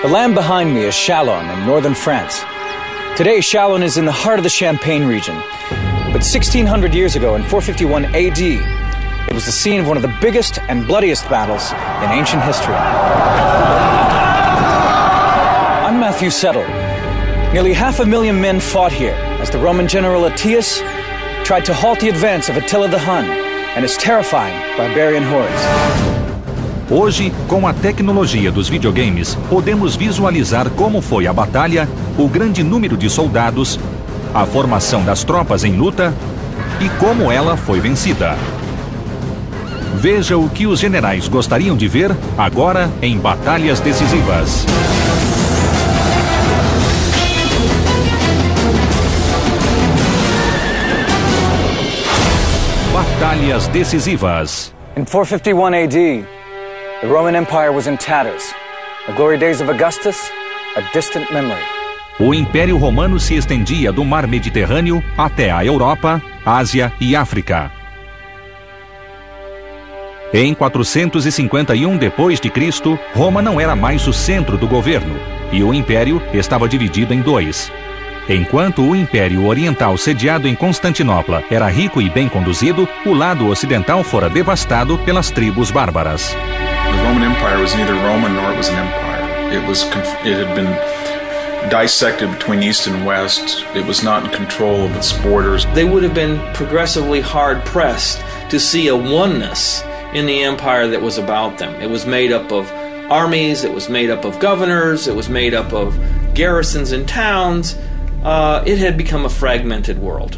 land behind me is Chalon in northern France. Today, Chalon is in the heart of the Champagne region. But 1600 years ago, in 451 AD, it was the scene of one of the biggest and bloodiest battles in ancient history. I'm Matthew Settle. Nearly 500,000 men fought here as the Roman general Aetius tried to halt the advance of Attila the Hun and his terrifying barbarian hordes. Hoje, com a tecnologia dos videogames, podemos visualizar como foi a batalha, o grande número de soldados, a formação das tropas em luta e como ela foi vencida. Veja o que os generais gostariam de ver agora em Batalhas Decisivas. Batalhas Decisivas. In 451 AD, the Roman Empire was in tatters. The glory days of Augustus, a distant memory. O Império Romano se estendia do Mar Mediterrâneo até a Europa, Ásia e África. Em 451 d.C., Roma não era mais o centro do governo, e o Império estava dividido em dois. Enquanto o Império Oriental sediado em Constantinopla era rico e bem conduzido, o lado ocidental fora devastado pelas tribos bárbaras. The Roman Empire was neither Roman nor it was an empire. It had been dissected between East and West. It was not in control of its borders. They would have been progressively hard-pressed to see a oneness in the empire that was about them. It was made up of armies, it was made up of governors, it was made up of garrisons and towns. It had become a fragmented world.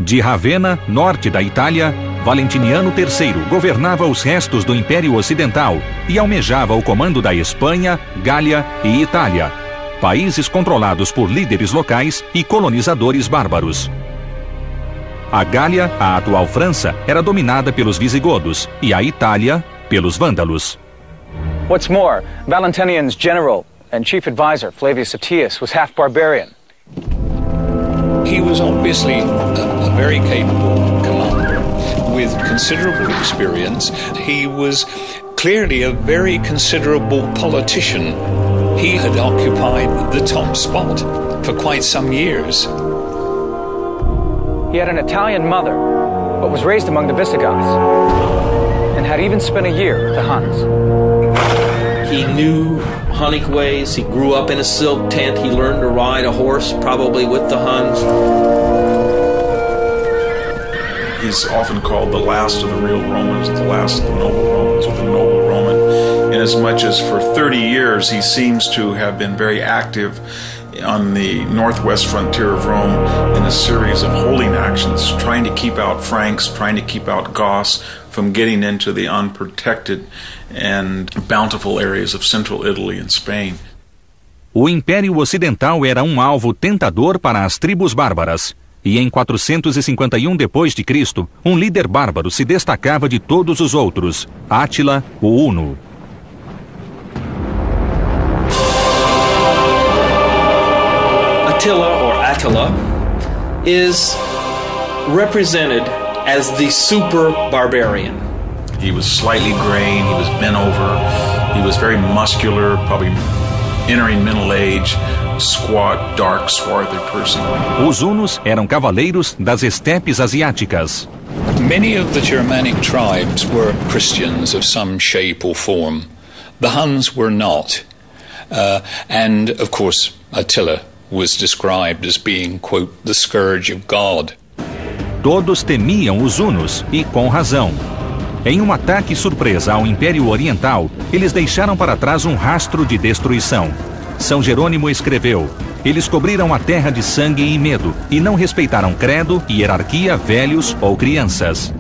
De Ravenna, norte da Itália, Valentiniano III governava os restos do Império Ocidental e almejava o comando da Espanha, Gália e Itália, países controlados por líderes locais e colonizadores bárbaros. A Gália, a atual França, era dominada pelos visigodos e a Itália pelos vândalos. What's more, Valentinian's general and chief advisor, Flavius Aetius, was half barbarian. He was obviously a very capable commander with considerable experience. He was clearly a very considerable politician. He had occupied the top spot for quite some years. He had an Italian mother, but was raised among the Visigoths, and had even spent a year with the Huns. He knew Hunnic ways. He grew up in a silk tent. He learned to ride a horse, probably with the Huns. He's often called the last of the real Romans, the last of the noble Romans, or the noble Roman, inasmuch as for 30 years he seems to have been very active on the northwest frontier of Rome in a series of holding actions, trying to keep out Franks, trying to keep out Goths from getting into the unprotected and bountiful areas of central Italy and Spain. O Império Ocidental era um alvo tentador para as tribos bárbaras. E em 451 d.C., um líder bárbaro se destacava de todos os outros, Átila, o Huno. Attila is represented as the super barbarian. He was slightly graying, he was bent over, he was very muscular, probably entering middle age, squat, dark, swarthy person. Os hunos eram cavaleiros das estepes asiáticas. Many of the Germanic tribes were Christians of some shape or form. The Huns were not. And, of course, Attila was described as being, quote, the scourge of God. Todos temiam os hunos, e com razão. Em um ataque surpresa ao Império Oriental, eles deixaram para trás um rastro de destruição. São Jerônimo escreveu: eles cobriram a terra de sangue e medo, e não respeitaram credo, hierarquia, velhos ou crianças.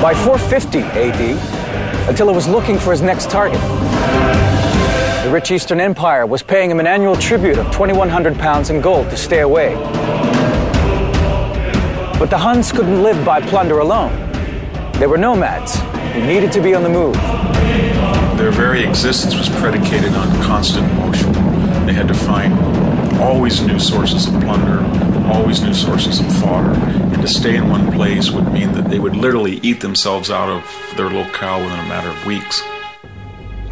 By 450 AD, Attila was looking for his next target. The rich Eastern Empire was paying him an annual tribute of 2,100 pounds in gold to stay away. But the Huns couldn't live by plunder alone. They were nomads who needed to be on the move. Their very existence was predicated on constant motion. They had to find always new sources of plunder, always new sources of fodder, and to stay in one place would mean that they would literally eat themselves out of their locale within a matter of weeks.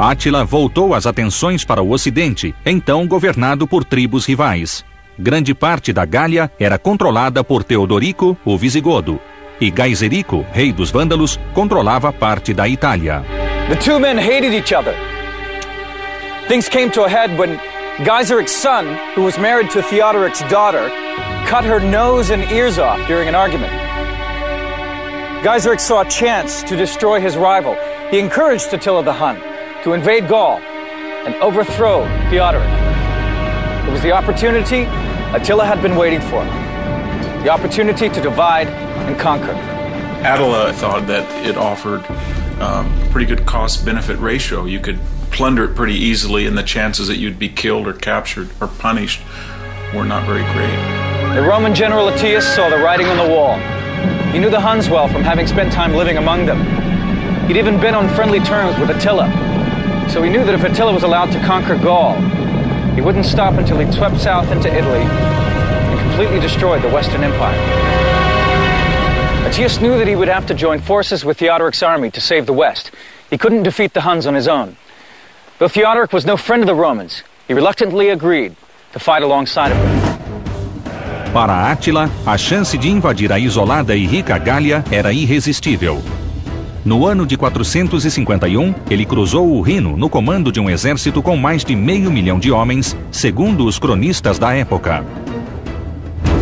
Átila voltou as atenções para o Ocidente, então governado por tribos rivais. Grande parte da Gália era controlada por Teodorico, o Visigodo, e Gaiserico, rei dos Vândalos, controlava parte da Itália. The two men hated each other. Things came to a head when Geiseric's son, who was married to Theodoric's daughter, cut her nose and ears off during an argument. Gaiseric saw a chance to destroy his rival. He encouraged Attila the Hun to invade Gaul and overthrow Theodoric. It was the opportunity Attila had been waiting for. The opportunity to divide and conquer. Attila thought that it offered a pretty good cost-benefit ratio. You could plunder it pretty easily, and the chances that you'd be killed or captured or punished were not very great. The Roman general Attius saw the writing on the wall. He knew the Huns well from having spent time living among them. He'd even been on friendly terms with Attila. So he knew that if Attila was allowed to conquer Gaul, he wouldn't stop until he'd swept south into Italy and completely destroyed the Western Empire. Attius knew that he would have to join forces with Theodoric's army to save the West. He couldn't defeat the Huns on his own. Though Theodoric was no friend of the Romans, he reluctantly agreed to fight alongside of them. Para Átila, a chance de invadir a isolada e rica Gália era irresistível. No ano de 451, ele cruzou o Rino no comando de um exército com mais de 500 mil de homens, segundo os cronistas da época.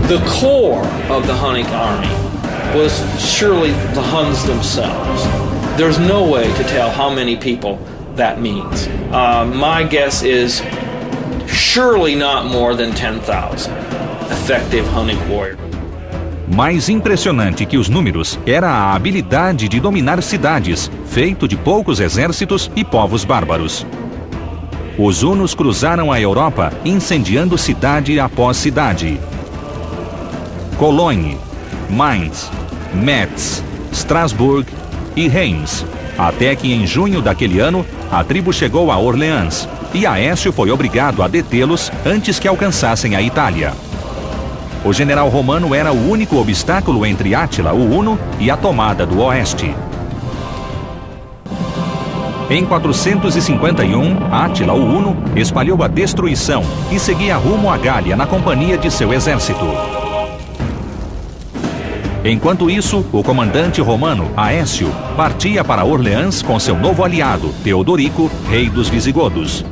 The core of the Hunnic army was surely the Huns themselves. There's no way to tell how many people that means. My guess is surely not more than 10,000 effective Hunnic warriors. Mais impressionante que os números era a habilidade de dominar cidades, feito de poucos exércitos e povos bárbaros. Os hunos cruzaram a Europa, incendiando cidade após cidade. Cologne, Mainz, Metz, Strasbourg e Reims, até que em junho daquele ano, a tribo chegou a Orleans, e Aécio foi obrigado a detê-los antes que alcançassem a Itália. O general romano era o único obstáculo entre Átila, o Huno, e a tomada do oeste. Em 451, Átila, o Huno, espalhou a destruição e seguia rumo à Gália na companhia de seu exército. Enquanto isso, o comandante romano, Aécio, partia para Orleans com seu novo aliado, Teodorico, rei dos Visigodos.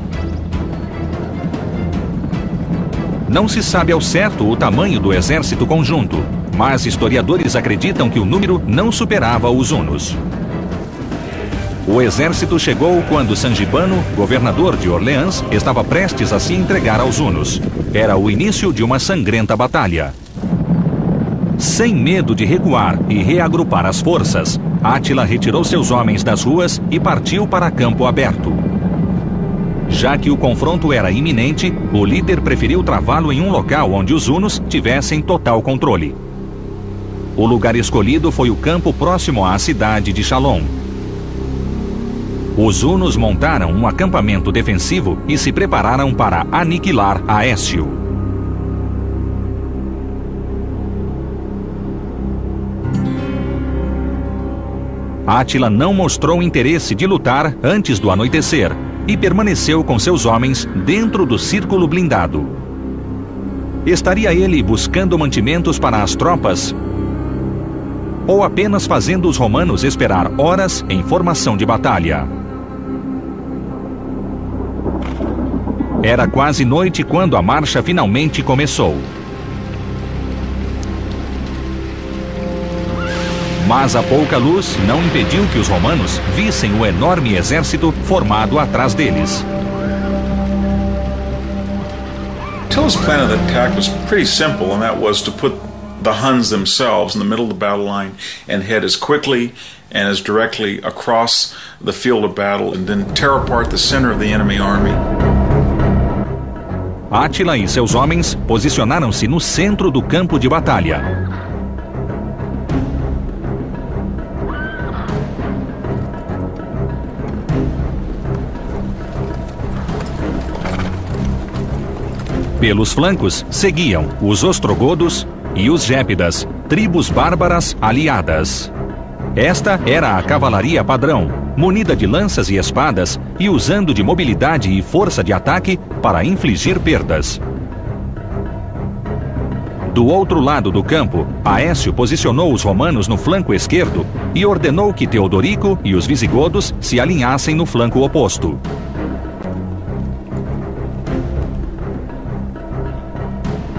Não se sabe ao certo o tamanho do exército conjunto, mas historiadores acreditam que o número não superava os hunos. O exército chegou quando Sangibano, governador de Orleans, estava prestes a se entregar aos hunos. Era o início de uma sangrenta batalha. Sem medo de recuar e reagrupar as forças, Átila retirou seus homens das ruas e partiu para campo aberto. Já que o confronto era iminente, o líder preferiu travá-lo em um local onde os hunos tivessem total controle. O lugar escolhido foi o campo próximo à cidade de Chalon. Os hunos montaram um acampamento defensivo e se prepararam para aniquilar Aécio. Átila não mostrou interesse de lutar antes do anoitecer e permaneceu com seus homens dentro do círculo blindado. Estaria ele buscando mantimentos para as tropas? Ou apenas fazendo os romanos esperar horas em formação de batalha? Era quase noite quando a marcha finalmente começou. Mas a pouca luz não impediu que os romanos vissem o enorme exército formado atrás deles. Attila's plan of attack was pretty simple, and that was to put the Huns themselves in the middle of the battle line and head as quickly and as directly across the field of battle and then tear apart the center of the enemy army. Átila e seus homens posicionaram-se no centro do campo de batalha. Pelos flancos seguiam os ostrogodos e os gépidas, tribos bárbaras aliadas. Esta era a cavalaria padrão, munida de lanças e espadas e usando de mobilidade e força de ataque para infligir perdas. Do outro lado do campo, Aécio posicionou os romanos no flanco esquerdo e ordenou que Teodorico e os visigodos se alinhassem no flanco oposto.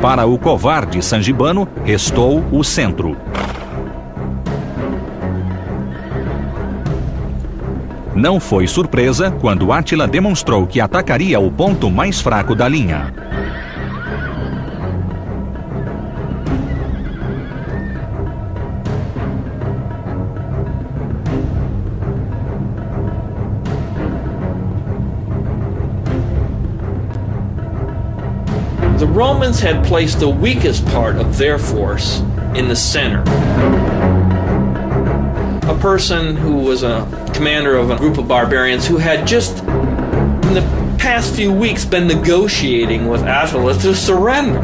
Para o covarde Sangibano, restou o centro. Não foi surpresa quando Átila demonstrou que atacaria o ponto mais fraco da linha. The Romans had placed the weakest part of their force in the center. A person who was a commander of a group of barbarians who had just in the past few weeks been negotiating with Attila to surrender.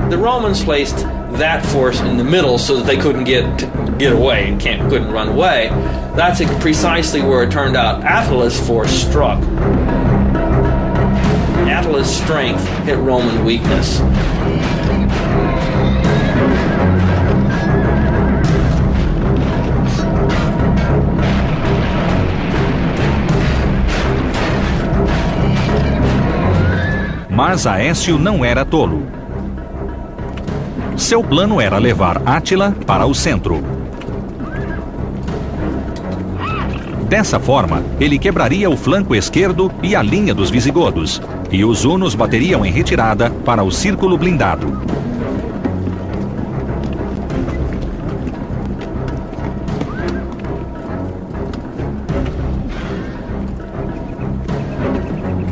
The Romans placed that force in the middle so that they couldn't get away and couldn't run away. That's precisely where it turned out Attila's force struck. Attila's strength hit Roman weakness. Mas Aécio não era tolo. Seu plano era levar Átila para o centro. Dessa forma, ele quebraria o flanco esquerdo e a linha dos visigodos, e os hunos bateriam em retirada para o círculo blindado.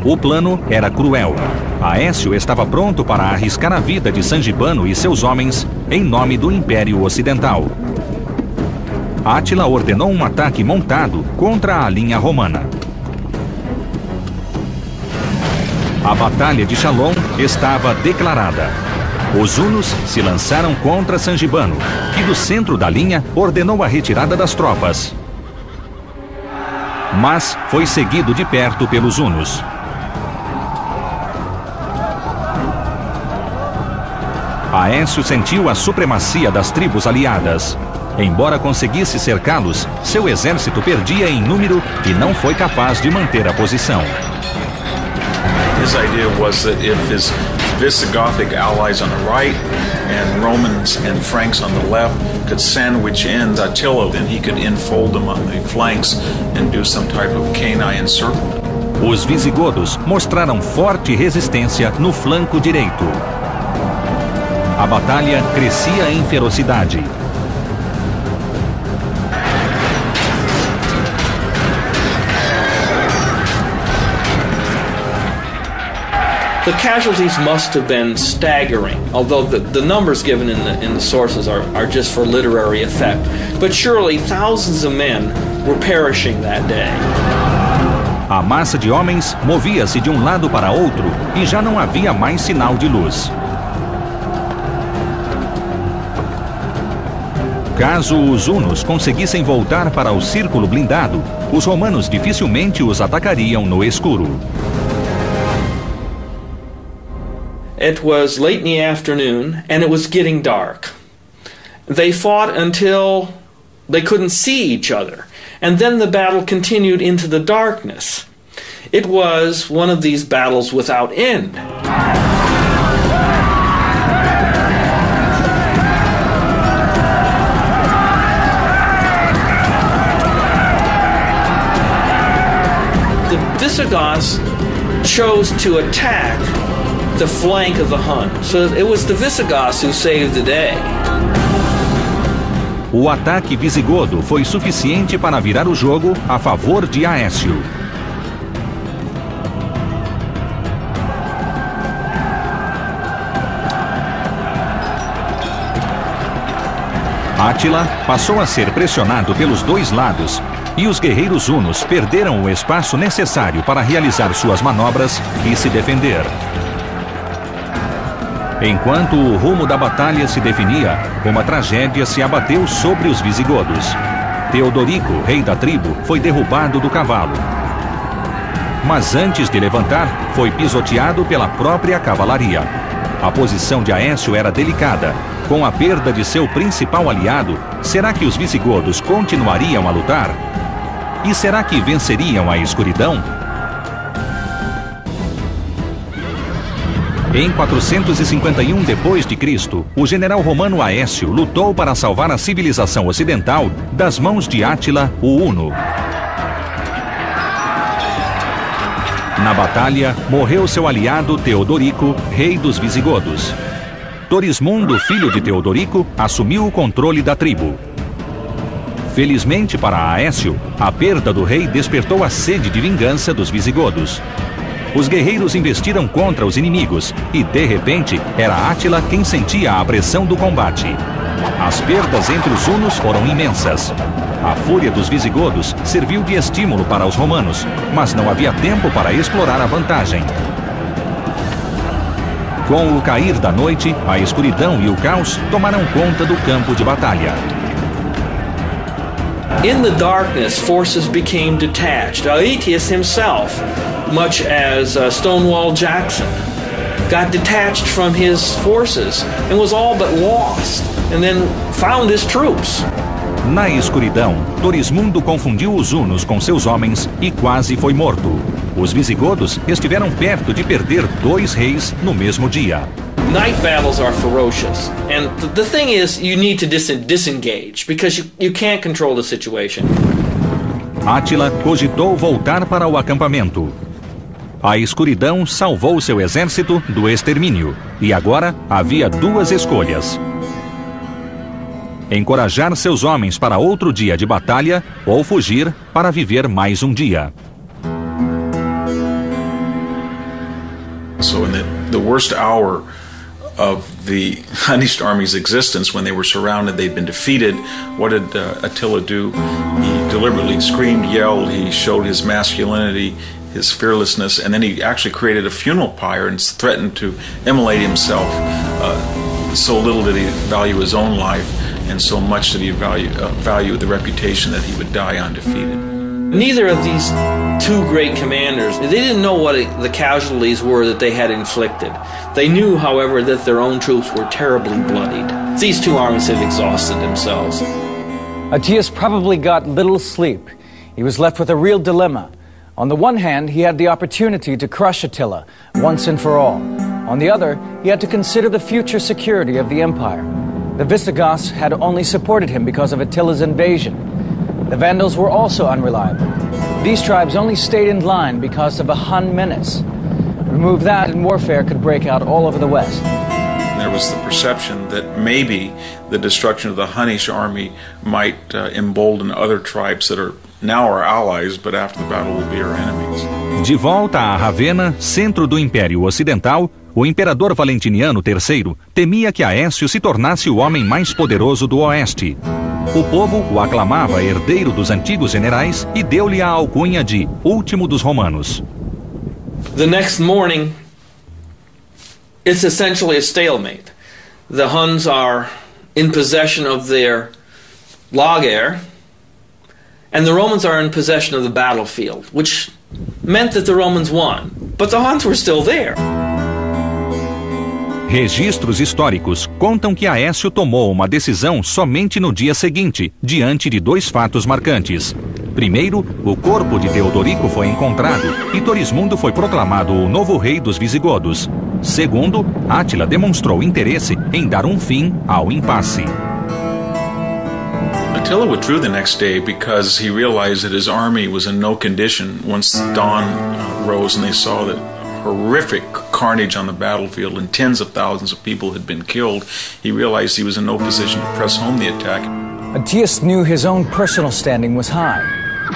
O plano era cruel. Aécio estava pronto para arriscar a vida de Sangibano e seus homens em nome do Império Ocidental. Átila ordenou um ataque montado contra a linha romana. A Batalha de Chalon estava declarada. Os hunos se lançaram contra Sangibano, que do centro da linha ordenou a retirada das tropas. Mas foi seguido de perto pelos hunos. Aécio sentiu a supremacia das tribos aliadas. Embora conseguisse cercá-los, seu exército perdia em número e não foi capaz de manter a posição. His idea was that if his Visigothic allies on the right and Romans and Franks on the left could sandwich in Attila, then he could enfold them on the flanks and do some type of canine encirclement. Os visigodos mostraram forte resistência no flanco direito. A batalha crescia em ferocidade. The casualties must have been staggering, although the numbers given in the sources are just for literary effect. But surely thousands of men were perishing that day. A massa de homens movia-se de um lado para outro e já não havia mais sinal de luz. Caso os hunos conseguissem voltar para o círculo blindado, os romanos dificilmente os atacariam no escuro. It was late in the afternoon, and it was getting dark. They fought until they couldn't see each other, and then the battle continued into the darkness. It was one of these battles without end. The Visigoths chose to attack the flank of the Hun. So it was the Visigoths who saved the day. O ataque visigodo foi suficiente para virar o jogo a favor de Aécio. Átila passou a ser pressionado pelos dois lados e os guerreiros hunos perderam o espaço necessário para realizar suas manobras e se defender. Enquanto o rumo da batalha se definia, uma tragédia se abateu sobre os visigodos. Teodorico, rei da tribo, foi derrubado do cavalo. Mas antes de levantar, foi pisoteado pela própria cavalaria. A posição de Aécio era delicada. Com a perda de seu principal aliado, será que os visigodos continuariam a lutar? E será que venceriam a escuridão? Em 451 d.C., o general romano Aécio lutou para salvar a civilização ocidental das mãos de Átila, o Huno. Na batalha, morreu seu aliado Teodorico, rei dos visigodos. Torismundo, filho de Teodorico, assumiu o controle da tribo. Felizmente para Aécio, a perda do rei despertou a sede de vingança dos visigodos. Os guerreiros investiram contra os inimigos e, de repente, era Átila quem sentia a pressão do combate. As perdas entre os hunos foram imensas. A fúria dos visigodos serviu de estímulo para os romanos, mas não havia tempo para explorar a vantagem. Com o cair da noite, a escuridão e o caos tomaram conta do campo de batalha. In the darkness, forces became detached. Aetius himself, much as Stonewall Jackson, got detached from his forces and was all but lost, and then found his troops. Na escuridão, Torismundo confundiu os hunos com seus homens e quase foi morto. Os visigodos estiveram perto de perder 2 reis no mesmo dia. Night battles are ferocious, and the thing is, you need to disengage because you can't control the situation. Átila cogitou voltar para o acampamento. A escuridão salvou seu exército do extermínio, e agora havia 2 escolhas: encorajar seus homens para outro dia de batalha ou fugir para viver mais um dia. So in the worst hour of the Hunnish army's existence, when they were surrounded, they'd been defeated, what did Attila do? He deliberately screamed, yelled, he showed his masculinity, his fearlessness, and then he actually created a funeral pyre and threatened to immolate himself. So little did he value his own life, and so much did he value the reputation that he would die undefeated. Neither of these 2 great commanders, they didn't know what the casualties were that they had inflicted. They knew, however, that their own troops were terribly bloodied. These 2 armies had exhausted themselves. Aetius probably got little sleep. He was left with a real dilemma. On the one hand, he had the opportunity to crush Attila once and for all. On the other, he had to consider the future security of the empire. The Visigoths had only supported him because of Attila's invasion. The Vandals were also unreliable. These tribes only stayed in line because of a Hun menace. Remove that and warfare could break out all over the West. There was the perception that maybe the destruction of the Hunnish army might embolden other tribes that are now our allies, but after the battle will be our enemies. De volta a Ravenna, centro do Império Ocidental, o imperador Valentiniano III temia que Aécio se tornasse o homem mais poderoso do Oeste. O povo o aclamava herdeiro dos antigos generais e deu-lhe a alcunha de Último dos Romanos. The next morning, it's essentially a stalemate. The Huns are in possession of their lager, and the Romans are in possession of the battlefield, which meant that the Romans won, but the Huns were still there. Registros históricos contam que Aécio tomou uma decisão somente no dia seguinte, diante de 2 fatos marcantes. Primeiro, o corpo de Teodorico foi encontrado e Torismundo foi proclamado o novo rei dos visigodos. Segundo, Átila demonstrou interesse em dar um fim ao impasse. Attila withdrew the next day because he realized that his army was in no condition once dawn rose and they saw that horrific carnage on the battlefield and tens of thousands of people had been killed. He realized he was in no position to press home the attack. Aetius knew his own personal standing was high.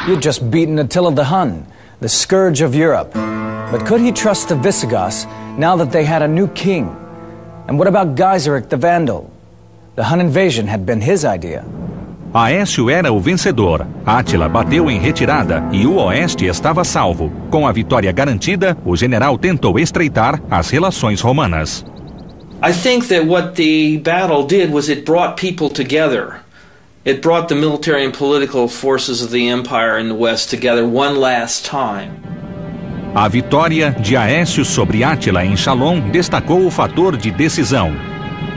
He had just beaten Attila the Hun, the scourge of Europe. But could he trust the Visigoths now that they had a new king? And what about Gaiseric the Vandal? The Hun invasion had been his idea. Aécio era o vencedor. Átila bateu em retirada e o oeste estava salvo. Com a vitória garantida, o general tentou estreitar as relações romanas. I think that what the battle did was it brought people together It brought the military and political forces of the empire in the West together one last time. A vitória de Aécio sobre Átila em Chalon destacou o fator de decisão.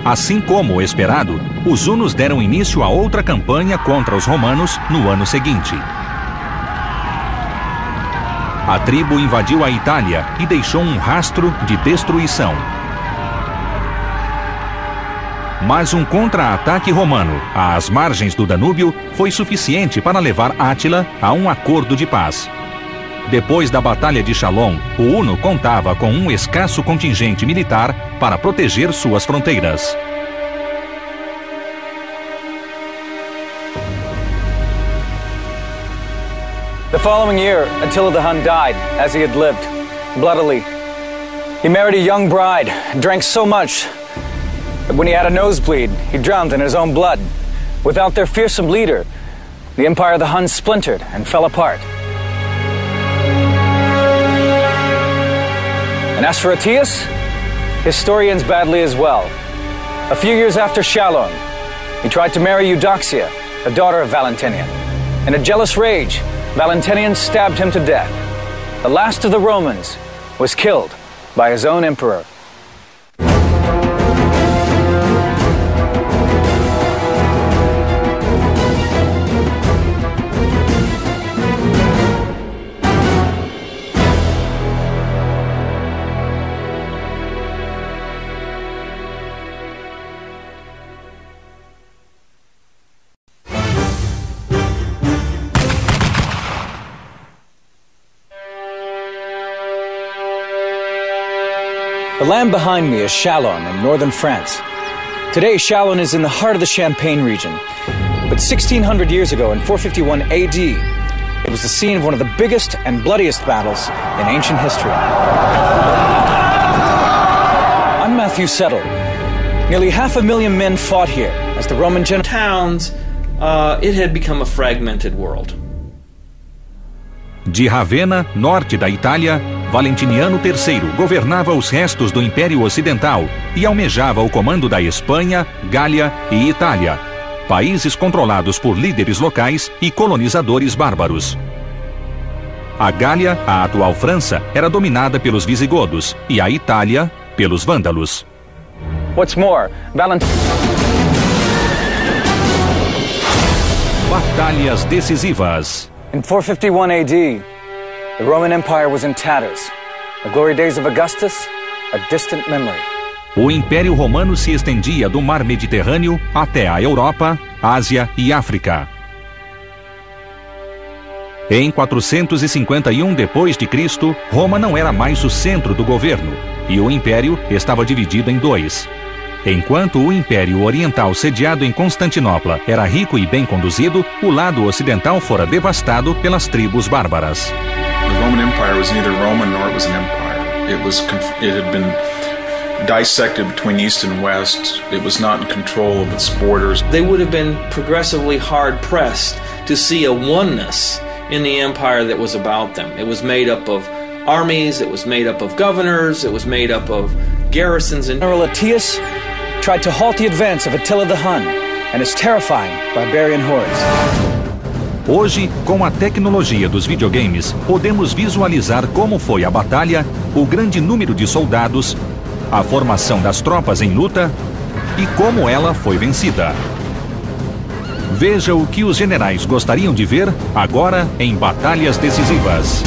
Assim como esperado, os hunos deram início a outra campanha contra os romanos no ano seguinte. A tribo invadiu a Itália e deixou um rastro de destruição. Mas um contra-ataque romano às margens do Danúbio foi suficiente para levar Átila a um acordo de paz. Depois da Batalha de Chalon, o huno contava com um escasso contingente militar para proteger suas fronteiras. The following year, Attila the Hun died, as he had lived, bloodily. He married a young bride, drank so much that when he had a nosebleed, he drowned in his own blood. Without their fearsome leader, the empire of the Huns splintered and fell apart. And as for Aetius, his story ends badly as well. A few years after Chalon, he tried to marry Eudoxia, the daughter of Valentinian. In a jealous rage, Valentinian stabbed him to death. The last of the Romans was killed by his own emperor. The land behind me is Chalon in northern France. Today, Chalon is in the heart of the Champagne region. But 1600 years ago, in 451 AD, it was the scene of one of the biggest and bloodiest battles in ancient history. I'm Matthew Settle. Nearly 500,000 men fought here as the Roman towns, it had become a fragmented world. De Ravenna, norte da Itália, Valentiniano III governava os restos do Império Ocidental e almejava o comando da Espanha, Gália e Itália, países controlados por líderes locais e colonizadores bárbaros. A Gália, a atual França, era dominada pelos visigodos e a Itália pelos vândalos. What's more, Batalhas decisivas. In 451 AD, the Roman Empire was in tatters. The glory days of Augustus, a distant memory. O Império Romano se estendia do Mar Mediterrâneo até a Europa, Ásia e África. Em 451 d.C., Roma não era mais o centro do governo, e o Império estava dividido em dois. Enquanto o Império Oriental sediado em Constantinopla era rico e bem conduzido, o lado ocidental fora devastado pelas tribos bárbaras. The Roman Empire was neither Roman nor it was an empire. It had been dissected between East and West. It was not in control of its borders. They would have been progressively hard-pressed to see a oneness in the empire that was about them. It was made up of armies, it was made up of governors, it was made up of garrisons. General Aetius tried to halt the advance of Attila the Hun and his terrifying barbarian hordes. Hoje, com a tecnologia dos videogames, podemos visualizar como foi a batalha, o grande número de soldados, a formação das tropas em luta e como ela foi vencida. Veja o que os generais gostariam de ver agora em Batalhas Decisivas.